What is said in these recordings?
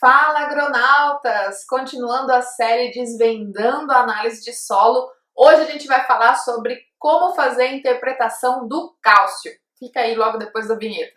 Fala, agronautas! Continuando a série Desvendando a Análise de Solo, hoje a gente vai falar sobre como fazer a interpretação do cálcio. Fica aí logo depois da vinheta.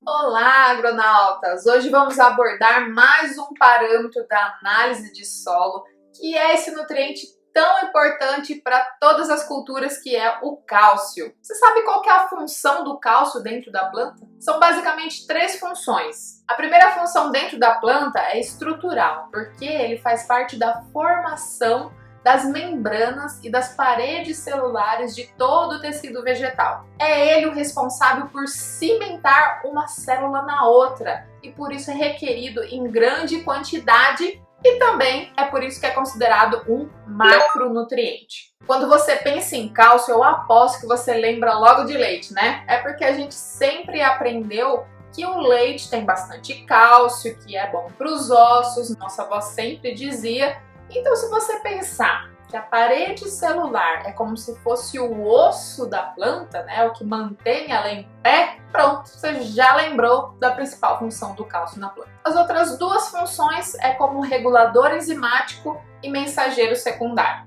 Olá, agronautas! Hoje vamos abordar mais um parâmetro da análise de solo, que é esse nutriente tão importante para todas as culturas, que é o cálcio. Você sabe qual que é a função do cálcio dentro da planta? São basicamente três funções. A primeira função dentro da planta é estrutural, porque ele faz parte da formação das membranas e das paredes celulares de todo o tecido vegetal. É ele o responsável por cimentar uma célula na outra e por isso é requerido em grande quantidade. E também é por isso que é considerado um macronutriente. Quando você pensa em cálcio, eu aposto que você lembra logo de leite, né? É porque a gente sempre aprendeu que o leite tem bastante cálcio, que é bom para os ossos, nossa avó sempre dizia. Então, se você pensar que a parede celular é como se fosse o osso da planta, né, o que mantém ela em pé, pronto, você já lembrou da principal função do cálcio na planta. As outras duas funções é como regulador enzimático e mensageiro secundário.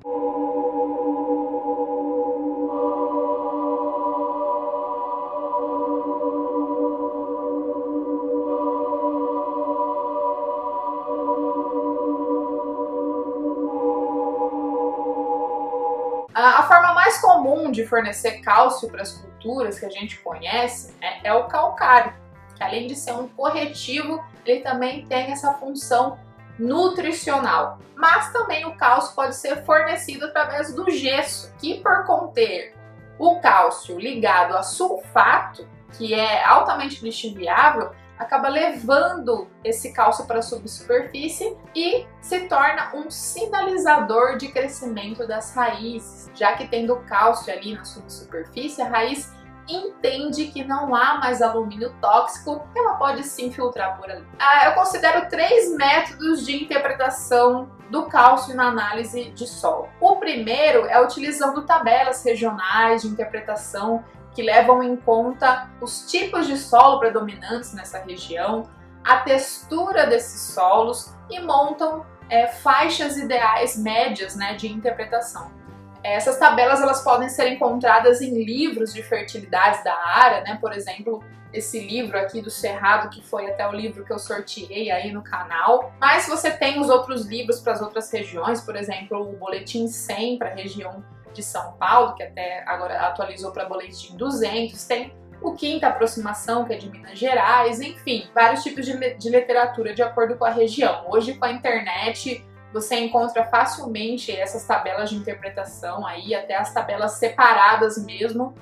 A forma mais comum de fornecer cálcio para as culturas que a gente conhece é o calcário, que além de ser um corretivo, ele também tem essa função nutricional. Mas também o cálcio pode ser fornecido através do gesso, que por conter o cálcio ligado a sulfato, que é altamente lixiviável, acaba levando esse cálcio para a subsuperfície e se torna um sinalizador de crescimento das raízes. Já que tendo cálcio ali na subsuperfície, a raiz entende que não há mais alumínio tóxico, ela pode se infiltrar por ali. Eu considero três métodos de interpretação do cálcio na análise de solo. O primeiro é utilizando tabelas regionais de interpretação que levam em conta os tipos de solo predominantes nessa região, a textura desses solos e montam faixas ideais médias, né, de interpretação. Essas tabelas elas podem ser encontradas em livros de fertilidades da área, né? Por exemplo, esse livro aqui do Cerrado, que foi até o livro que eu sorteei aí no canal. Mas você tem os outros livros para as outras regiões, por exemplo, o Boletim 100 para a região de São Paulo, que até agora atualizou para Boletim 200, tem o Quinta Aproximação, que é de Minas Gerais, enfim, vários tipos de literatura de acordo com a região. Hoje, com a internet, você encontra facilmente essas tabelas de interpretação aí, até as tabelas separadas mesmo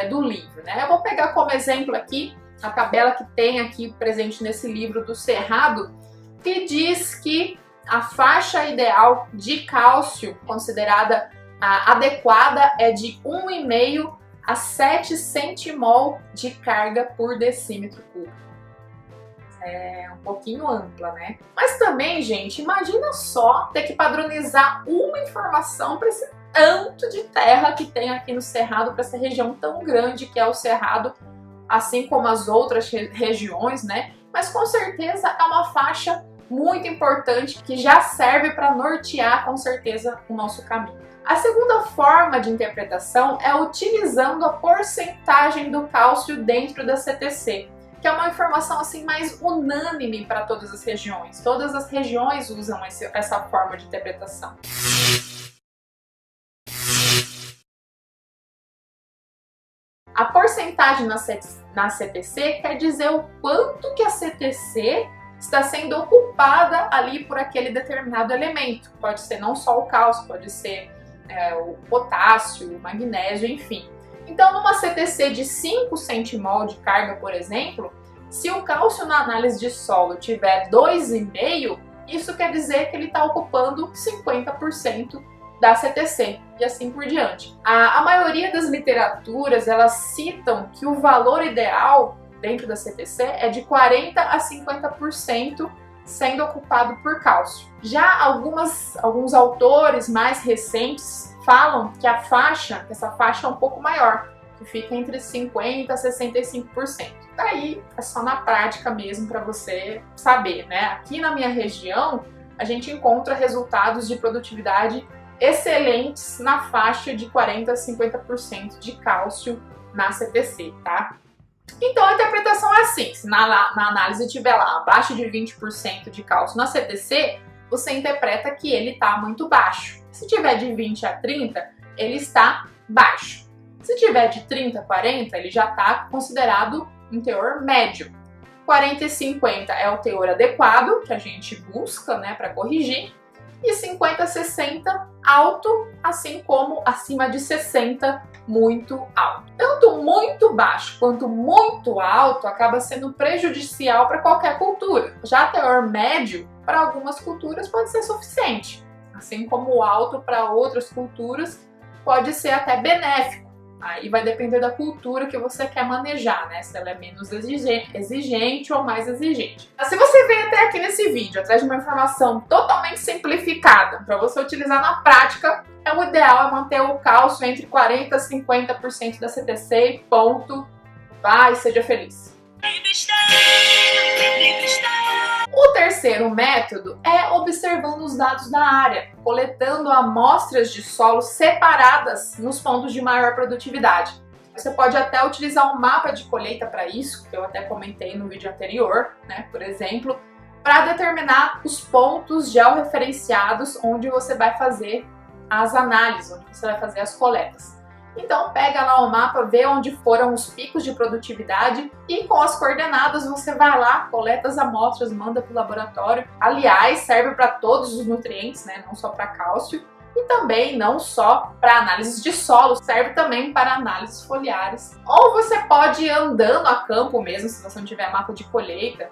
do livro, né? Eu vou pegar como exemplo aqui a tabela que tem aqui presente nesse livro do Cerrado, que diz que a faixa ideal de cálcio considerada adequada é de 1,5 a 7 centimol de carga por decímetro cúbico. É um pouquinho ampla, né? Mas também, gente, imagina só ter que padronizar uma informação para esse tanto de terra que tem aqui no Cerrado, para essa região tão grande que é o Cerrado, assim como as outras regiões, né? Mas com certeza é uma faixa muito importante que já serve para nortear com certeza o nosso caminho. A segunda forma de interpretação é utilizando a porcentagem do cálcio dentro da CTC, que é uma informação assim mais unânime para todas as regiões. Todas as regiões usam essa forma de interpretação. A porcentagem na CTC quer dizer o quanto que a CTC está sendo ocupada ali por aquele determinado elemento. Pode ser não só o cálcio, pode ser o potássio, o magnésio, enfim. Então, numa CTC de 5 centimol de carga, por exemplo, se o cálcio na análise de solo tiver 2,5, isso quer dizer que ele está ocupando 50% da CTC e assim por diante. A maioria das literaturas, elas citam que o valor ideal dentro da CTC é de 40 a 50% sendo ocupado por cálcio. Já alguns autores mais recentes falam que essa faixa é um pouco maior, que fica entre 50% a 65%. Daí é só na prática mesmo para você saber, né? Aqui na minha região, a gente encontra resultados de produtividade excelentes na faixa de 40% a 50% de cálcio na CTC, tá? Então a interpretação é assim, se na análise tiver lá abaixo de 20% de cálcio na CTC, você interpreta que ele está muito baixo. Se tiver de 20 a 30, ele está baixo. Se tiver de 30 a 40, ele já está considerado um teor médio. 40 e 50 é o teor adequado, que a gente busca, né, para corrigir. E 50 a 60, alto, assim como acima de 60, muito alto. Tanto muito baixo quanto muito alto acaba sendo prejudicial para qualquer cultura. Já teor médio, para algumas culturas, pode ser suficiente. Assim como o alto para outras culturas pode ser até benéfico. Aí vai depender da cultura que você quer manejar, né? Se ela é menos exigente ou mais exigente. Mas se você veio até aqui nesse vídeo atrás de uma informação totalmente simplificada para você utilizar na prática, o ideal é manter o cálcio entre 40% a 50% da CTC e ponto. Vai, seja feliz. O terceiro método é observando os dados da área, coletando amostras de solo separadas nos pontos de maior produtividade. Você pode até utilizar um mapa de colheita para isso, que eu até comentei no vídeo anterior, né, por exemplo, para determinar os pontos georreferenciados onde você vai fazer as análises, onde você vai fazer as coletas. Então pega lá o mapa, vê onde foram os picos de produtividade e com as coordenadas você vai lá, coleta as amostras, manda para o laboratório. Aliás, serve para todos os nutrientes, né? Não só para cálcio e também não só para análises de solo, serve também para análises foliares. Ou você pode ir andando a campo mesmo, se você não tiver mapa de colheita.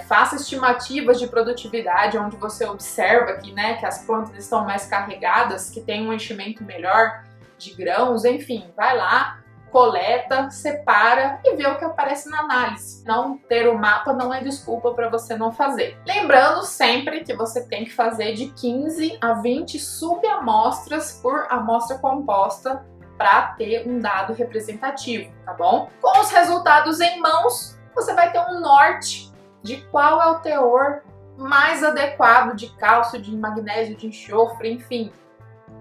Faça estimativas de produtividade, onde você observa que, né, que as plantas estão mais carregadas, que tem um enchimento melhor de grãos, enfim, vai lá, coleta, separa e vê o que aparece na análise. Não ter o mapa não é desculpa para você não fazer. Lembrando sempre que você tem que fazer de 15 a 20 subamostras por amostra composta para ter um dado representativo, tá bom? Com os resultados em mãos, você vai ter um norte de qual é o teor mais adequado de cálcio, de magnésio, de enxofre, enfim,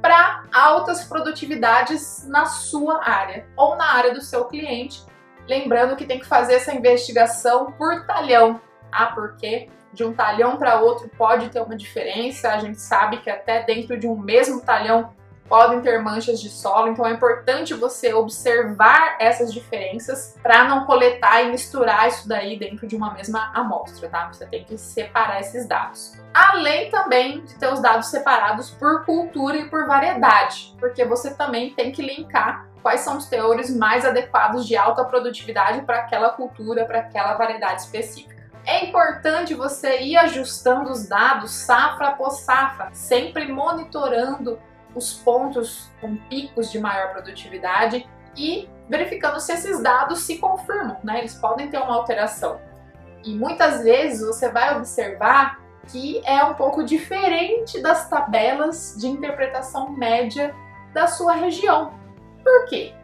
para altas produtividades na sua área ou na área do seu cliente. Lembrando que tem que fazer essa investigação por talhão, porque de um talhão para outro pode ter uma diferença. A gente sabe que até dentro de um mesmo talhão podem ter manchas de solo, então é importante você observar essas diferenças para não coletar e misturar isso daí dentro de uma mesma amostra, tá? Você tem que separar esses dados. Além também de ter os dados separados por cultura e por variedade, porque você também tem que linkar quais são os teores mais adequados de alta produtividade para aquela cultura, para aquela variedade específica. É importante você ir ajustando os dados safra após safra, sempre monitorando os pontos com picos de maior produtividade e verificando se esses dados se confirmam, né? Eles podem ter uma alteração. E muitas vezes você vai observar que é um pouco diferente das tabelas de interpretação média da sua região. Por quê?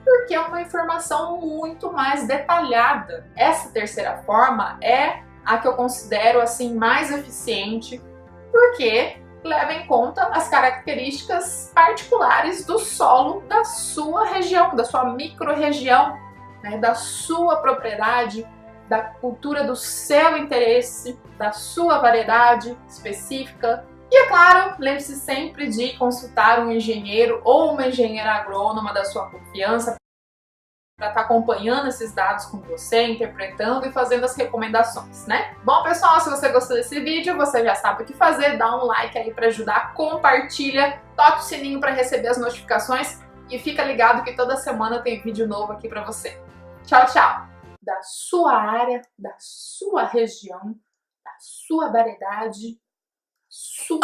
Porque é uma informação muito mais detalhada. Essa terceira forma é a que eu considero assim mais eficiente, porque leva em conta as características particulares do solo da sua região, da sua micro-região, né, da sua propriedade, da cultura do seu interesse, da sua variedade específica. E é claro, lembre-se sempre de consultar um engenheiro ou uma engenheira agrônoma da sua confiança para estar acompanhando esses dados com você, interpretando e fazendo as recomendações, né? Bom, pessoal, se você gostou desse vídeo, você já sabe o que fazer, dá um like aí para ajudar, compartilha, toque o sininho para receber as notificações e fica ligado que toda semana tem vídeo novo aqui para você. Tchau, tchau! Da sua área, da sua região, da sua variedade, sua...